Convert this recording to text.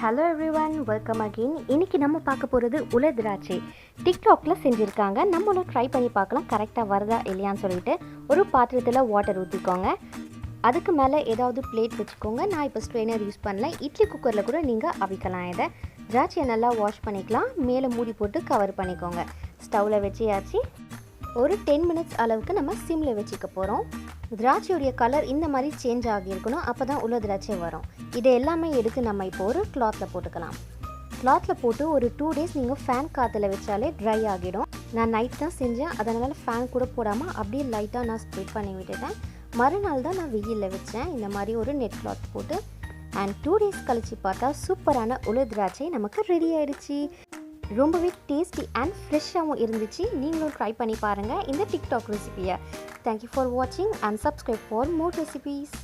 Hello everyone, welcome again. இன்றைக்கி நம்ம பார்க்க போகிறது உலர் திராட்சை. டிக்டாக்ல செஞ்சுருக்காங்க. நம்மளும் ட்ரை பண்ணி பார்க்கலாம் கரெக்டாக வருதா இல்லையான்னு சொல்லிட்டு. ஒரு பாத்திரத்தில் வாட்டர் ஊற்றிக்கோங்க. அதுக்கு மேலே ஏதாவது பிளேட் வச்சுக்கோங்க. நான் இப்போ ஸ்ட்ரெயினர் யூஸ் பண்ணல. இட்லி குக்கரில் கூட நீங்கள் அவிக்கலாம். இதை திராட்சையை நல்லா வாஷ் பண்ணிக்கலாம். மேலே மூடி போட்டு கவர் பண்ணிக்கோங்க. ஸ்டவ்வில் வச்சியாச்சு. ஒரு 10 மினிட்ஸ் அளவுக்கு நம்ம சிம்மில் வச்சுக்க போகிறோம். திராட்சையுடைய கலர் இந்த மாதிரி சேஞ்ச் ஆகியிருக்கணும். அப்போ தான் உலர் திராட்சை வரும். இதை எல்லாமே எடுத்து நம்ம இப்போ ஒரு கிளாத்தில் போட்டுக்கலாம். கிளாத்தில் போட்டு ஒரு 2 டேஸ் நீங்கள் ஃபேன் காற்றுல வச்சாலே ட்ரை ஆகிடும். நான் நைட் தான் செஞ்சேன், அதனால் ஃபேன் கூட போடாமல் அப்படியே லைட்டாக நான் ஸ்ப்ரெட் பண்ணி விட்டுட்டேன். மறுநாள் தான் நான் வெயிலில் வச்சேன், இந்த மாதிரி ஒரு நெட் கிளாத் போட்டு. அண்ட் 2 டேஸ் கழித்து பார்த்தா சூப்பரான உலர் திராட்சை நமக்கு ரெடி ஆகிடுச்சு. ரொம்பவே டேஸ்டி அண்ட் ஃப்ரெஷ்ஷாகவும் இருந்துச்சு. நீங்களும் ட்ரை பண்ணி பாருங்கள் இந்த டிக்டாக் ரெசிபியை. தேங்க்யூ ஃபார் வாட்சிங் and subscribe for more recipes.